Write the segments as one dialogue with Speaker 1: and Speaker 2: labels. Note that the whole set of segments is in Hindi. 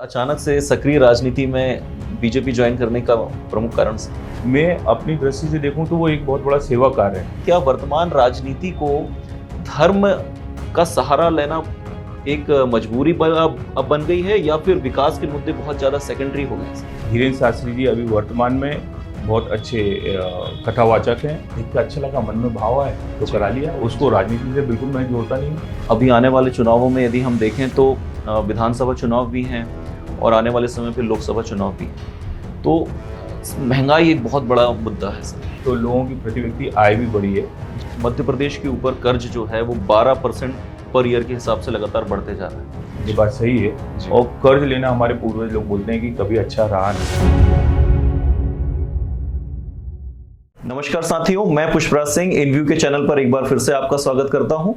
Speaker 1: अचानक से सक्रिय राजनीति में बीजेपी ज्वाइन करने का प्रमुख कारण से
Speaker 2: मैं अपनी दृष्टि से देखूं तो वो एक बहुत बड़ा सेवा कार्य है।
Speaker 1: क्या वर्तमान राजनीति को धर्म का सहारा लेना एक मजबूरी अब बन गई है या फिर विकास के मुद्दे बहुत ज्यादा सेकेंडरी हो गए?
Speaker 2: धीरेन्द्र शास्त्री जी अभी वर्तमान में बहुत अच्छे कथावाचक हैं। देख के अच्छा लगा, मन में भाव आए तो करा लिया। उसको राजनीति से बिल्कुल मैं जोड़ता नहीं हूँ।
Speaker 1: अभी आने वाले चुनावों में यदि हम देखें तो विधानसभा चुनाव भी हैं और आने वाले समय पे लोकसभा चुनाव भी, तो महंगाई एक बहुत बड़ा मुद्दा है सर।
Speaker 2: तो लोगों की प्रति व्यक्ति आय भी बढ़ी है।
Speaker 1: मध्य प्रदेश के ऊपर कर्ज जो है वो 12% पर ईयर के हिसाब से लगातार बढ़ते जा रहा है।
Speaker 2: ये बात सही है। और कर्ज लेना हमारे पूर्वज लोग बोलते हैं कि कभी अच्छा रहा नहीं।
Speaker 1: नमस्कार साथियों, मैं पुष्पराज सिंह इनव्यू के चैनल पर एक बार फिर से आपका स्वागत करता हूं।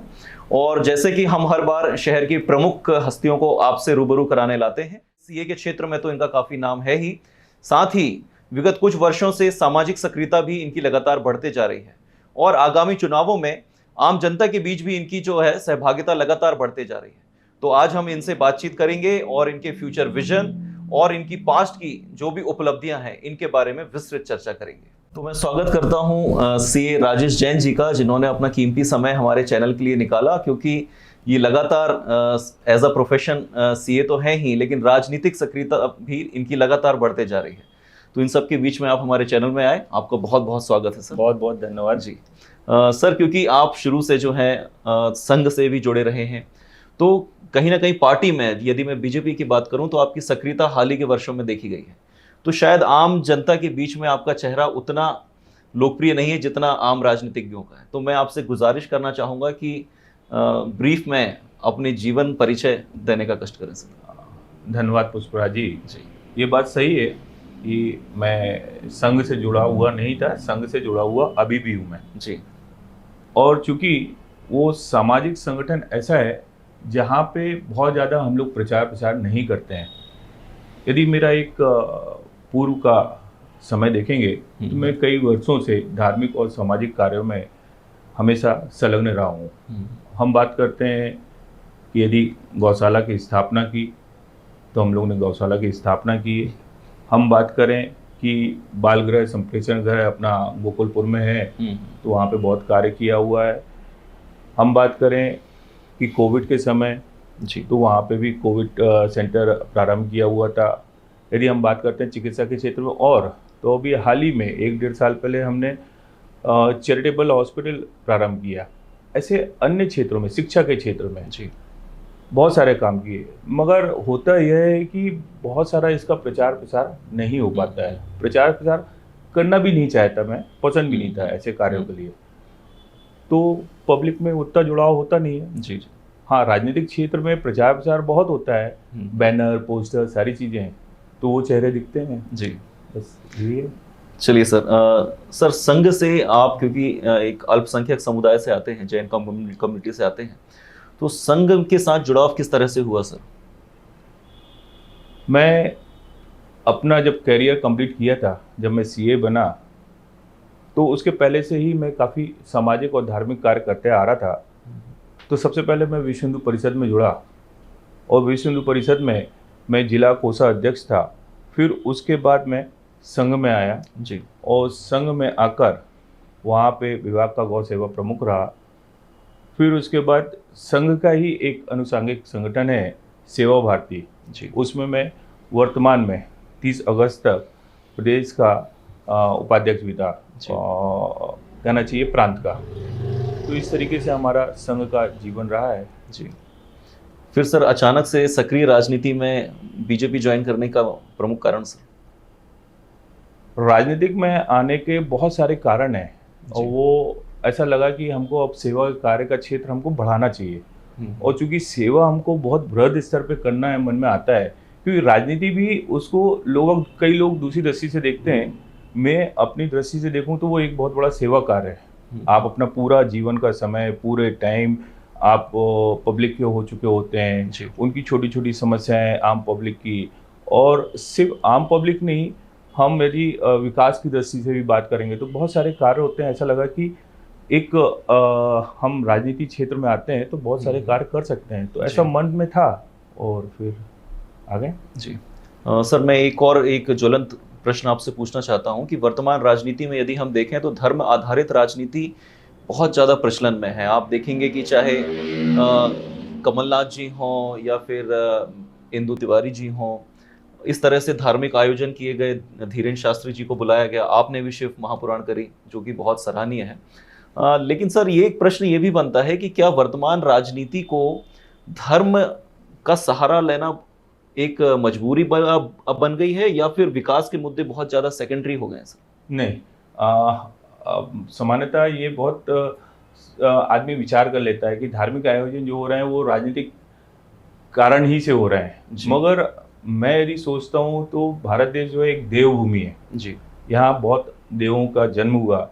Speaker 1: और जैसे कि हम हर बार शहर की प्रमुख हस्तियों को आपसे रूबरू कराने लाते हैं, सीए के क्षेत्र में तो इनका काफी नाम है ही, साथ ही विगत कुछ वर्षों से सामाजिक सक्रियता भी इनकी लगातार बढ़ते जा रही है और आगामी चुनावों में आम जनता के बीच भी इनकी जो है सहभागिता लगातार बढ़ते जा रही है। तो आज हम इनसे बातचीत करेंगे और इनके फ्यूचर विजन और इनकी पास्ट की जो भी उपलब्धियां हैं इनके बारे में विस्तृत चर्चा करेंगे। तो मैं स्वागत करता हूं सीए राजेश जैन जी का, जिन्होंने अपना कीमती समय हमारे चैनल के लिए निकाला, क्योंकि ये लगातार एज अ प्रोफेशन सीए तो है ही, लेकिन राजनीतिक सक्रियता भी इनकी लगातार बढ़ते जा रही है। तो इन सब के बीच में आप हमारे चैनल में आए, आपका बहुत बहुत स्वागत है सर।
Speaker 2: बहुत बहुत धन्यवाद
Speaker 1: जी। सर, क्योंकि आप शुरू से जो है संघ से भी जुड़े रहे हैं, तो कहीं ना कहीं पार्टी में यदि मैं बीजेपी की बात करूं तो आपकी सक्रियता हाल ही के वर्षों में देखी गई है। तो शायद आम जनता के बीच में आपका चेहरा उतना लोकप्रिय नहीं है जितना आम राजनीतिज्ञों का है। तो मैं आपसे गुजारिश करना चाहूँगा कि ब्रीफ में अपने जीवन परिचय देने का कष्ट करें सर।
Speaker 2: धन्यवाद पुष्पराज जी। ये बात सही है कि मैं संघ से जुड़ा हुआ नहीं था, संघ से जुड़ा हुआ अभी भी हूँ मैं
Speaker 1: जी।
Speaker 2: और चूंकि वो सामाजिक संगठन ऐसा है जहाँ पे बहुत ज़्यादा हम लोग प्रचार प्रसार नहीं करते हैं। यदि मेरा एक पूर्व का समय देखेंगे तो मैं कई वर्षों से धार्मिक और सामाजिक कार्यों में हमेशा संलग्न रहा हूँ। हम बात करते हैं कि यदि गौशाला की स्थापना की तो हम लोग ने गौशाला की स्थापना की। हम बात करें कि बाल गृह संप्रेषण घर अपना गोकुलपुर में है तो वहाँ पे बहुत कार्य किया हुआ है। हम बात करें कि कोविड के समय
Speaker 1: जी,
Speaker 2: तो वहाँ पे भी कोविड सेंटर प्रारंभ किया हुआ था। यदि हम बात करते हैं चिकित्सा के क्षेत्र में और तो अभी हाल ही में 1-1.5 साल पहले हमने चैरिटेबल हॉस्पिटल प्रारंभ किया। ऐसे अन्य क्षेत्रों में, शिक्षा के क्षेत्र में
Speaker 1: जी,
Speaker 2: बहुत सारे काम किए, मगर होता यह है कि बहुत सारा इसका प्रचार प्रसार नहीं हो पाता है। प्रचार प्रसार करना भी नहीं चाहता मैं, पसंद भी नहीं था ऐसे कार्यों के लिए। तो पब्लिक में उतना जुड़ाव होता नहीं है।
Speaker 1: जी जी।
Speaker 2: हाँ, राजनीतिक क्षेत्र में प्रचार प्रसार बहुत होता है, बैनर पोस्टर सारी चीज़ें हैं, तो वो चेहरे दिखते हैं
Speaker 1: जी,
Speaker 2: बस यही है।
Speaker 1: चलिए सर, सर संघ से आप क्योंकि एक अल्पसंख्यक समुदाय से आते हैं, जैन कम्युनिटी से आते हैं, तो संघ के साथ जुड़ाव किस तरह से हुआ सर?
Speaker 2: मैं अपना जब कैरियर कंप्लीट किया था, जब मैं सीए बना, तो उसके पहले से ही मैं काफ़ी सामाजिक और धार्मिक कार्य करते आ रहा था। तो सबसे पहले मैं विश्व हिंदू परिषद में जुड़ा और विश्व हिंदू परिषद में मैं जिला कोषाध्यक्ष था। फिर उसके बाद मैं संघ में आया
Speaker 1: जी,
Speaker 2: और संघ में आकर वहाँ पे विभाग का गौ सेवा प्रमुख रहा। फिर उसके बाद संघ का ही एक अनुषंगिक संगठन है सेवा भारती
Speaker 1: जी,
Speaker 2: उसमें मैं वर्तमान में 30 अगस्त तक प्रदेश का उपाध्यक्ष भी था, कहना चाहिए प्रांत का। तो इस तरीके से हमारा संघ का जीवन रहा है
Speaker 1: जी। फिर सर अचानक से सक्रिय राजनीति में बीजेपी ज्वाइन करने का प्रमुख कारण सर?
Speaker 2: राजनीतिक में आने के बहुत सारे कारण हैं और वो ऐसा लगा कि हमको अब सेवा कार्य का क्षेत्र हमको बढ़ाना चाहिए। और चूंकि सेवा हमको बहुत बृहद स्तर पे करना है, मन में आता है, क्योंकि राजनीति भी उसको कई लोग दूसरी दृष्टि से देखते हैं। मैं अपनी दृष्टि से देखूं तो वो एक बहुत बड़ा सेवा कार्य है। आप अपना पूरा जीवन का समय, पूरे टाइम आप पब्लिक के हो चुके होते हैं, उनकी छोटी छोटी समस्याएं आम पब्लिक की, और सिर्फ आम पब्लिक नहीं, हम यदि विकास की दृष्टि से भी बात करेंगे तो बहुत सारे कार्य होते हैं। ऐसा लगा कि एक हम राजनीति क्षेत्र में आते हैं तो बहुत सारे कार्य कर सकते हैं, तो ऐसा मन में था और फिर आ गए।
Speaker 1: जी सर, मैं एक ज्वलंत प्रश्न आपसे पूछना चाहता हूं कि वर्तमान राजनीति में यदि हम देखें तो धर्म आधारित राजनीति बहुत ज़्यादा प्रचलन में है। आप देखेंगे कि चाहे कमलनाथ जी हों या फिर इंदु तिवारी जी हों, इस तरह से धार्मिक आयोजन किए गए, धीरेन्द्र शास्त्री जी को बुलाया गया, आपने भी शिव महापुराण करी जो कि बहुत सराहनीय है। लेकिन सर ये एक प्रश्न ये भी बनता है कि क्या वर्तमान राजनीति को धर्म का सहारा लेना एक मजबूरी अब बन गई है या फिर विकास के मुद्दे बहुत ज़्यादा सेकेंडरी हो गए हैं सर?
Speaker 2: नहीं, सामान्यतः ये बहुत आदमी विचार कर लेता है कि धार्मिक आयोजन जो हो रहे हैं वो राजनीतिक कारण ही से हो रहे हैं, मगर मैं यदि सोचता हूँ तो भारत देश जो है एक देवभूमि है जी। यहाँ बहुत देवों का जन्म हुआ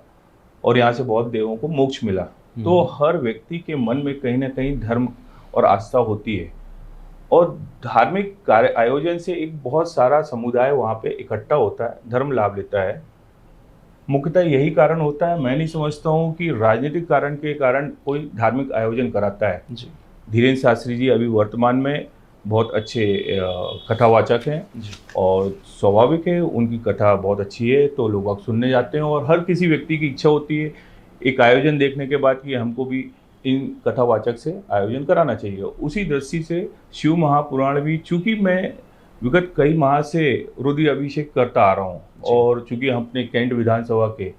Speaker 2: और यहाँ से बहुत देवों को मोक्ष मिला। तो हर व्यक्ति के मन में कहीं ना कहीं धर्म और आस्था होती है और धार्मिक कार्य आयोजन से एक बहुत सारा समुदाय वहाँ पे इकट्ठा होता है, धर्म लाभ लेता है। मुख्यतः यही कारण होता है। मैं नहीं समझता हूँ कि राजनीतिक कारण के कारण कोई धार्मिक आयोजन कराता है जी। धीरेन्द्र शास्त्री जी अभी वर्तमान में बहुत अच्छे कथावाचक हैं और स्वाभाविक है, उनकी कथा बहुत अच्छी है तो लोग सुनने जाते हैं और हर किसी व्यक्ति की इच्छा होती है एक आयोजन देखने के बाद कि हमको भी इन कथावाचक से आयोजन कराना चाहिए। उसी दृष्टि से शिव महापुराण भी, चूँकि मैं विगत कई माह से रुद्र अभिषेक करता आ रहा हूँ और चूँकि हम अपने कैंट विधानसभा के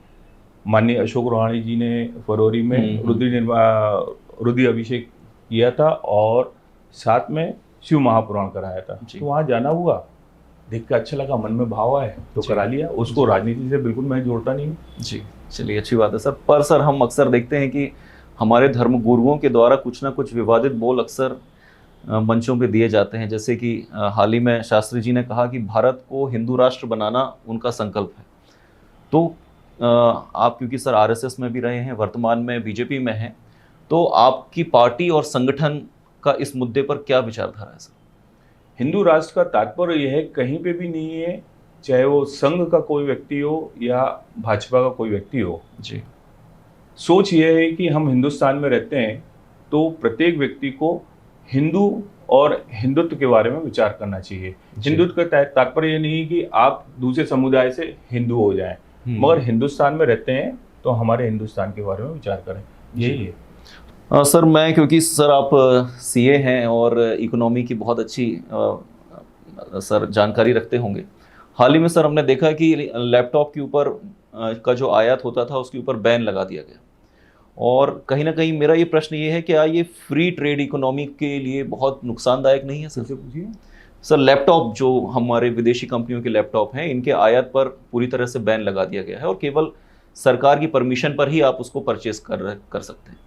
Speaker 2: माननीय अशोक रोहाणी जी ने फरवरी में रुद्र अभिषेक किया था और साथ में शिव महापुराण कराया था, तो वहाँ जाना हुआ, देख के अच्छा लगा, मन में भाव आए तो करा लिया। उसको राजनीति से बिल्कुल मैं जोड़ता नहीं हूँ
Speaker 1: जी। चलिए, अच्छी बात है सर। पर सर हम अक्सर देखते हैं कि हमारे धर्म गुरुओं के द्वारा कुछ ना कुछ विवादित बोल अक्सर मंचों पे दिए जाते हैं, जैसे कि हाल ही में शास्त्री जी ने कहा कि भारत को हिंदू राष्ट्र बनाना उनका संकल्प है। तो आप क्योंकि सर आरएसएस में भी रहे हैं, वर्तमान में बीजेपी में हैं, तो आपकी पार्टी और संगठन का इस मुद्दे पर क्या विचारधारा है सर?
Speaker 2: हिंदू राष्ट्र का तात्पर्य यह है कहीं पे भी नहीं है, चाहे वो संघ का कोई व्यक्ति हो या भाजपा का कोई व्यक्ति हो जी। सोच यह है कि हम हिंदुस्तान में रहते हैं तो प्रत्येक व्यक्ति को हिंदू और हिंदुत्व के बारे में विचार करना चाहिए। हिंदुत्व का तात्पर्य ये नहीं कि आप दूसरे समुदाय से हिंदू हो जाएं, मगर हिंदुस्तान में रहते हैं तो हमारे हिंदुस्तान के बारे में विचार करें, यही है।
Speaker 1: सर मैं, क्योंकि सर आप सीए हैं और इकोनॉमी की बहुत अच्छी सर जानकारी रखते होंगे, हाल ही में सर हमने देखा कि लैपटॉप के ऊपर का जो आयात होता था उसके ऊपर बैन लगा दिया गया और कहीं ना कहीं मेरा ये प्रश्न ये है कि क्या ये फ्री ट्रेड इकोनॉमी के लिए बहुत नुकसानदायक नहीं है सर? से पूछिए सर। लैपटॉप जो हमारे विदेशी कंपनियों के लैपटॉप हैं, इनके आयात पर पूरी तरह से बैन लगा दिया गया है और केवल सरकार की परमिशन पर ही आप उसको परचेस कर सकते हैं।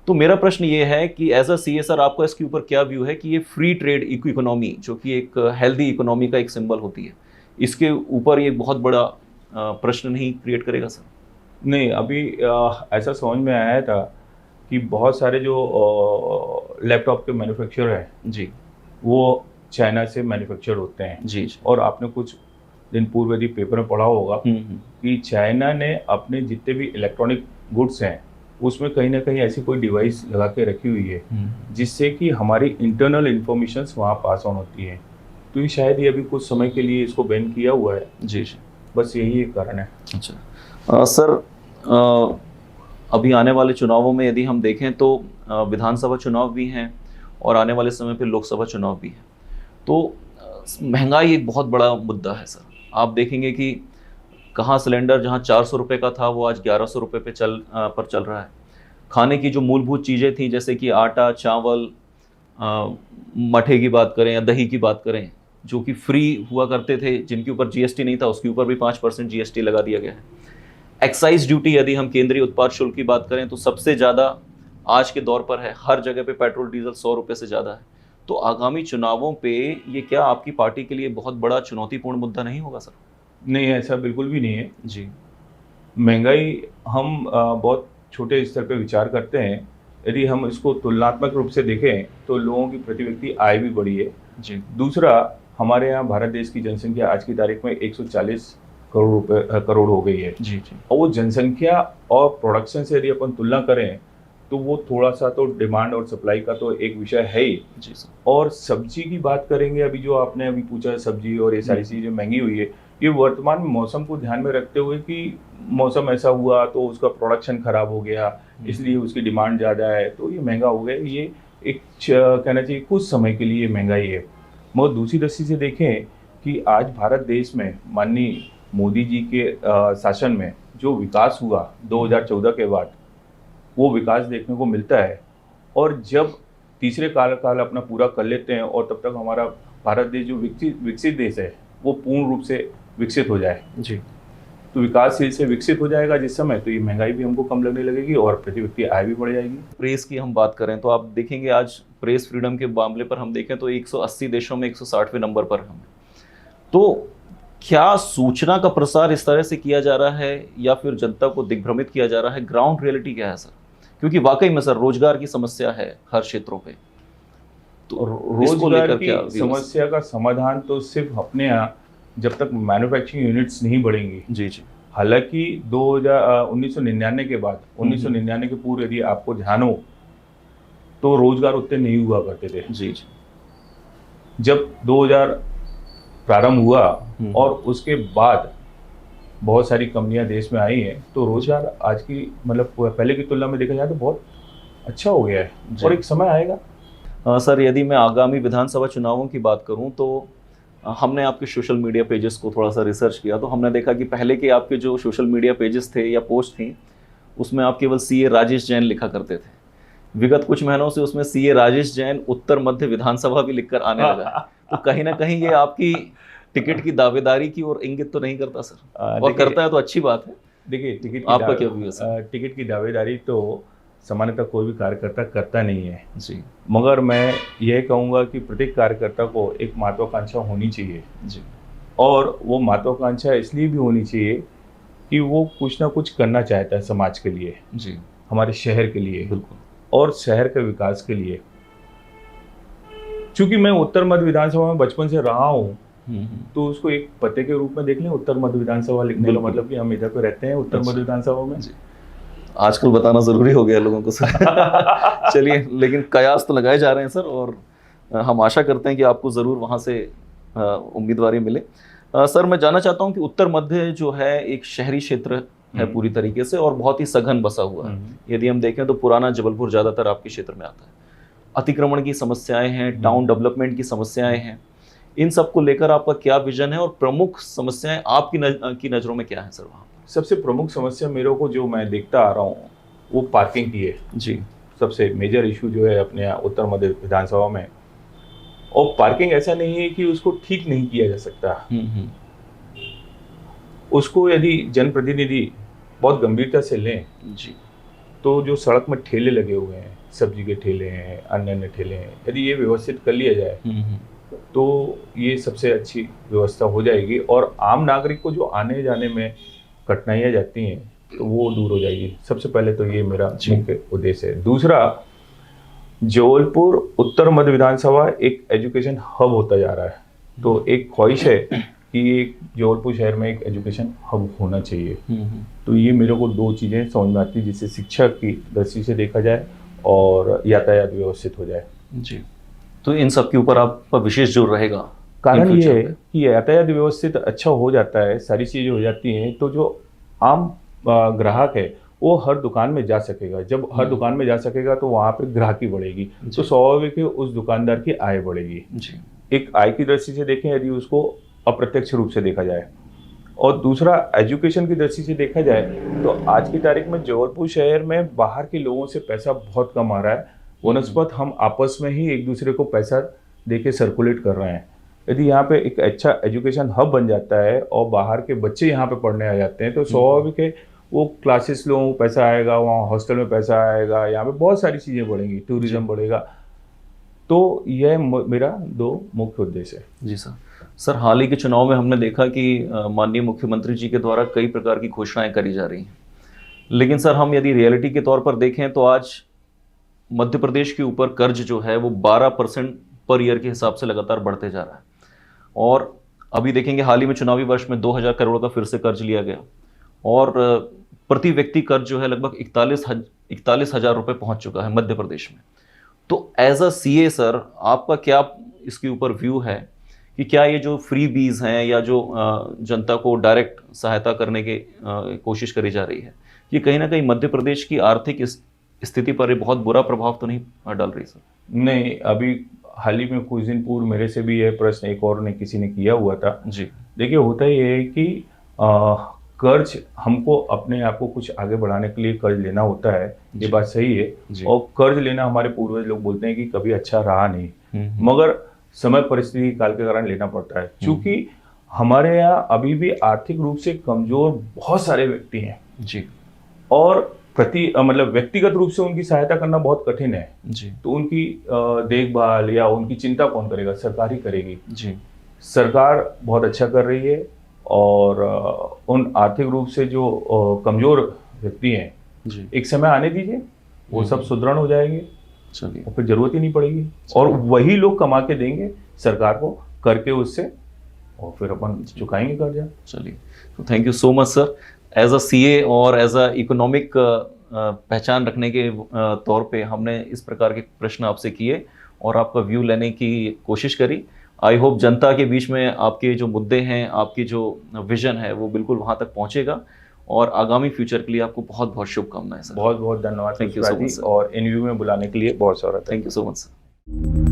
Speaker 1: तो मेरा प्रश्न ये है कि एज अ सीए सर आपका इसके ऊपर क्या व्यू है कि ये फ्री ट्रेड इकोनॉमी जो कि एक हेल्दी इकोनॉमी का एक सिंबल होती है, इसके ऊपर ये बहुत बड़ा प्रश्न नहीं क्रिएट करेगा सर?
Speaker 2: नहीं, अभी ऐसा समझ में आया था कि बहुत सारे जो लैपटॉप के मैन्युफैक्चरर हैं जी, वो चाइना से मैन्युफैक्चर होते हैं जी। और आपने कुछ दिन पूर्व यदि पेपर में पढ़ा होगा कि चाइना ने अपने जितने भी इलेक्ट्रॉनिक गुड्स हैं उसमें कहीं ना कहीं ऐसी कोई डिवाइस लगा के रखी हुई है जिससे कि हमारी इंटरनल इंफॉर्मेशंस वहाँ पास ऑन होती है। तो ये शायद ये अभी कुछ समय के लिए इसको बैन किया हुआ है जी। बस यही एक कारण है।
Speaker 1: अच्छा सर, अभी आने वाले चुनावों में यदि हम देखें तो विधानसभा चुनाव भी हैं और आने वाले समय पे लोकसभा चुनाव भी है, तो महंगाई एक बहुत बड़ा मुद्दा है सर। आप देखेंगे कि कहाँ सिलेंडर जहाँ 400 रुपये का था वो आज 1100 रुपये पे चल रहा है। खाने की जो मूलभूत चीज़ें थी जैसे कि आटा, चावल, मठे की बात करें या दही की बात करें, जो कि फ्री हुआ करते थे, जिनके ऊपर जीएसटी नहीं था, उसके ऊपर भी 5% जीएसटी लगा दिया गया है। एक्साइज ड्यूटी यदि हम केंद्रीय उत्पाद शुल्क की बात करें तो सबसे ज़्यादा आज के दौर पर है, हर जगह पे पेट्रोल डीजल 100 रुपये से ज़्यादा है। तो आगामी चुनावों पे ये क्या आपकी पार्टी के लिए बहुत बड़ा चुनौतीपूर्ण मुद्दा नहीं होगा सर?
Speaker 2: नहीं, ऐसा बिल्कुल भी नहीं है जी। महंगाई हम बहुत छोटे स्तर पे विचार करते हैं। यदि हम इसको तुलनात्मक रूप से देखें तो लोगों की प्रति व्यक्ति आय भी बढ़ी है जी। दूसरा, हमारे यहाँ भारत देश की जनसंख्या आज की तारीख में 140 करोड़ हो गई है जी। और वो जनसंख्या और प्रोडक्शन से यदि अपन तुलना करें तो वो थोड़ा सा तो डिमांड और सप्लाई का तो एक विषय है ही।
Speaker 1: जी सर।
Speaker 2: और सब्जी की बात करेंगे, अभी जो आपने अभी पूछा है सब्जी और ये सारी चीज़ें महंगी हुई है, ये वर्तमान मौसम को ध्यान में रखते हुए कि मौसम ऐसा हुआ तो उसका प्रोडक्शन खराब हो गया, इसलिए उसकी डिमांड ज़्यादा है तो ये महंगा हो गया। ये एक कहना चाहिए कुछ समय के लिए महंगाई है। मगर दूसरी दृष्टि से देखें कि आज भारत देश में माननीय मोदी जी के शासन में जो विकास हुआ 2014 के बाद, वो विकास देखने को मिलता है। और जब तीसरे काल अपना पूरा कर लेते हैं और तब तक हमारा भारत देश जो विकसित देश है वो पूर्ण रूप से विकसित हो जाए,
Speaker 1: जी।
Speaker 2: तो विकासशील से विकसित हो जाएगा जिस समय, तो ये महंगाई भी हमको कम लगने लगेगी और प्रति व्यक्ति आय भी बढ़ जाएगी।
Speaker 1: प्रेस की हम बात करें तो आप देखेंगे आज प्रेस फ्रीडम के मामले पर हम देखें तो 180 देशों में 160वें नंबर पर हम हैं। तो क्या सूचना का प्रसार इस तरह से किया जा रहा है या फिर जनता को दिग्भ्रमित किया जा रहा है? ग्राउंड रियलिटी क्या है सर? क्योंकि वाकई में सर रोजगार की समस्या है हर क्षेत्रों पे, तो इसको
Speaker 2: रोजगार
Speaker 1: लेकर
Speaker 2: की
Speaker 1: क्या व्यूज़?
Speaker 2: समस्या का समाधान तो सिर्फ अपने यहाँ, जब तक मैन्युफैक्चरिंग यूनिट्स नहीं बढ़ेंगी।
Speaker 1: जी जी।
Speaker 2: हालांकि 1999 के बाद, 1999 के पूर्व यदि आपको ध्यान हो तो रोजगार उतने नहीं हुआ करते थे।
Speaker 1: जी जी।
Speaker 2: जब 2000 प्रारंभ हुआ और उसके बाद बहुत सारी कंपनियां देश में आई हैं, तो रोजगार आज की मतलब पहले की तुलना में देखा जाए तो बहुत अच्छा हो गया है और एक समय आएगा।
Speaker 1: सर यदि मैं आगामी विधानसभा चुनावों की बात करूं तो हमने आपके सोशल मीडिया पेजेस को थोड़ा सा रिसर्च किया तो हमने देखा कि पहले के आपके जो सोशल मीडिया पेजेस थे या पोस्ट थी उसमें आप केवल सीए राजेश जैन लिखा करते थे। विगत कुछ महीनों से उसमें सीए राजेश जैन उत्तर मध्य विधानसभा भी लिखकर आने लगा है। तो कहीं ना कहीं ये आपकी टिकट की दावेदारी की और इंगित तो नहीं करता सर? और करता है तो अच्छी बात है।
Speaker 2: देखिए,
Speaker 1: आपका क्या व्यू है सर?
Speaker 2: टिकट की दावेदारी तो सामान्यतः कोई भी कार्यकर्ता करता नहीं है
Speaker 1: जी
Speaker 2: मगर मैं यह कहूँगा कि प्रत्येक कार्यकर्ता को एक महत्वाकांक्षा होनी चाहिए
Speaker 1: जी।
Speaker 2: और वो महत्वाकांक्षा इसलिए भी होनी चाहिए कि वो कुछ ना कुछ करना चाहता है समाज के लिए,
Speaker 1: जी
Speaker 2: हमारे शहर के लिए
Speaker 1: बिल्कुल।
Speaker 2: और शहर के विकास के लिए। चूंकि मैं उत्तर मध्य विधानसभा में बचपन से रहा हूँ तो उसको एक पते के रूप में देख लें, उत्तर मध्य विधानसभा लिखने का मतलब कि हम इधर पे रहते हैं उत्तर मध्य विधानसभा में।
Speaker 1: आजकल बताना जरूरी हो गया लोगों को सर। चलिए, लेकिन कयास तो लगाए जा रहे हैं सर और हम आशा करते हैं कि आपको जरूर वहां से उम्मीदवारी मिले। सर मैं जानना चाहता हूं कि उत्तर मध्य जो है एक शहरी क्षेत्र है पूरी तरीके से और बहुत ही सघन बसा हुआ है। यदि हम देखें तो पुराना जबलपुर ज्यादातर आपके क्षेत्र में आता है। अतिक्रमण की समस्याएं हैं, टाउन डेवलपमेंट की समस्याएं हैं, इन सब को लेकर आपका क्या विजन है और प्रमुख समस्याएं आपकी नजरों में क्या है सर वहाँ?
Speaker 2: सबसे प्रमुख समस्या मेरे को जो मैं देखता आ रहा हूँ वो पार्किंग की है
Speaker 1: जी। सबसे
Speaker 2: मेजर इशू जो है अपने यहाँ उत्तर मध्य विधानसभा में। और पार्किंग ऐसा नहीं है कि उसको ठीक नहीं किया जा सकता, उसको यदि जनप्रतिनिधि बहुत गंभीरता से लें
Speaker 1: जी
Speaker 2: तो जो सड़क में ठेले लगे हुए हैं, सब्जी के ठेले हैं, अन्य ठेले हैं, यदि ये व्यवस्थित कर लिया जाए तो ये सबसे अच्छी व्यवस्था हो जाएगी और आम नागरिक को जो आने जाने में कठिनाइयाँ जाती हैं तो वो दूर हो जाएगी। सबसे पहले तो ये मेरा मुख्य उद्देश्य है। दूसरा, जबलपुर उत्तर मध्य विधानसभा एक एजुकेशन हब होता जा रहा है, तो एक ख्वाहिश है कि एक जबलपुर शहर में एक एजुकेशन हब होना चाहिए। तो ये मेरे को दो चीज़ें समझ में आती है, जिससे शिक्षा की दृष्टि से देखा जाए और यातायात व्यवस्थित हो जाए।
Speaker 1: जी, तो इन सब के ऊपर आपका विशेष जोर रहेगा।
Speaker 2: कारण ये है कि यातायात व्यवस्थित अच्छा हो जाता है, सारी चीज़ें हो जाती हैं, तो जो आम ग्राहक है वो हर दुकान में जा सकेगा। जब हर दुकान में जा सकेगा तो वहाँ पे ग्राहकी बढ़ेगी, तो स्वाभाविक है उस दुकानदार की आय बढ़ेगी। एक आय की दृष्टि से देखें यदि उसको अप्रत्यक्ष रूप से देखा जाए, और दूसरा एजुकेशन की दृष्टि से देखा जाए तो आज की तारीख में जबलपुर शहर में बाहर के लोगों से पैसा बहुत कम आ रहा है। वनस्पत हम आपस में ही एक दूसरे को पैसा दे के सर्कुलेट कर रहे हैं। यदि यहाँ पे एक अच्छा एजुकेशन हब बन जाता है और बाहर के बच्चे यहाँ पे पढ़ने आ जाते हैं तो स्वाभाविक है वो क्लासेस लोगों को पैसा आएगा, वहाँ हॉस्टल में पैसा आएगा, यहाँ पे बहुत सारी चीज़ें बढ़ेंगी, टूरिज्म बढ़ेगा। तो यह मेरा दो मुख्य उद्देश्य है।
Speaker 1: जी सर, हाल ही के चुनाव में हमने देखा कि माननीय मुख्यमंत्री जी के द्वारा कई प्रकार की घोषणाएं करी जा रही हैं, लेकिन सर हम यदि रियलिटी के तौर पर देखें तो आज मध्य प्रदेश के ऊपर कर्ज जो है वो 12% पर ईयर के हिसाब से लगातार बढ़ते जा रहा है। और अभी देखेंगे हाल ही में चुनावी वर्ष में 2000 करोड़ का फिर से कर्ज लिया गया और प्रति व्यक्ति कर्ज जो है लगभग 41,000 रुपये पहुंच चुका है मध्य प्रदेश में। तो एज अ सीए सर, आपका क्या इसके ऊपर व्यू है कि क्या ये जो फ्री बीज हैं या जो जनता को डायरेक्ट सहायता करने की कोशिश करी जा रही है, ये कहीं ना कहीं मध्य प्रदेश की आर्थिक स्थिति पर ये बहुत बुरा प्रभाव तो नहीं डाल रही सर?
Speaker 2: नहीं, अभी हाल ही में कुछ दिन पूर्व मेरे से भी यह प्रश्न एक और ने किसी ने किया हुआ था
Speaker 1: जी।
Speaker 2: देखिए, होता ये है कि कर्ज हमको अपने आप को कुछ आगे बढ़ाने के लिए कर्ज लेना होता है, ये बात सही है। और कर्ज लेना हमारे पूर्वज लोग बोलते हैं कि कभी अच्छा रहा नहीं, मगर समय परिस्थिति काल के कारण लेना पड़ता है। क्योंकि हमारे यहाँ अभी भी आर्थिक रूप से कमजोर बहुत सारे व्यक्ति हैं
Speaker 1: जी, और
Speaker 2: मतलब व्यक्तिगत रूप से उनकी सहायता करना बहुत कठिन है
Speaker 1: जी।
Speaker 2: तो उनकी देखभाल या उनकी चिंता कौन करेगा? सरकार ही करेगी
Speaker 1: जी।
Speaker 2: सरकार बहुत अच्छा कर रही है और उन आर्थिक रूप से जो कमजोर व्यक्ति हैं
Speaker 1: जी,
Speaker 2: एक समय आने दीजिए, वो सब सुदृढ़ हो जाएंगे,
Speaker 1: चलिए,
Speaker 2: और फिर जरूरत ही नहीं पड़ेगी और वही लोग कमा के देंगे सरकार को करके उससे, और फिर अपन चुकाएंगे कर्जा।
Speaker 1: चलिए, तो thank you so much sir. As a CA और एज अ इकोनॉमिक पहचान रखने के तौर पे हमने इस प्रकार के प्रश्न आपसे किए और आपका व्यू लेने की कोशिश करी। आई होप जनता के बीच में आपके जो मुद्दे हैं, आपकी जो विजन है, वो बिल्कुल वहाँ तक पहुँचेगा और आगामी फ्यूचर के लिए आपको बहुत बहुत शुभकामनाएं सर।
Speaker 2: बहुत बहुत धन्यवाद।
Speaker 1: थैंक यू सो मच
Speaker 2: और इनव्यू में बुलाने के लिए बहुत सारा
Speaker 1: thank you so much sir.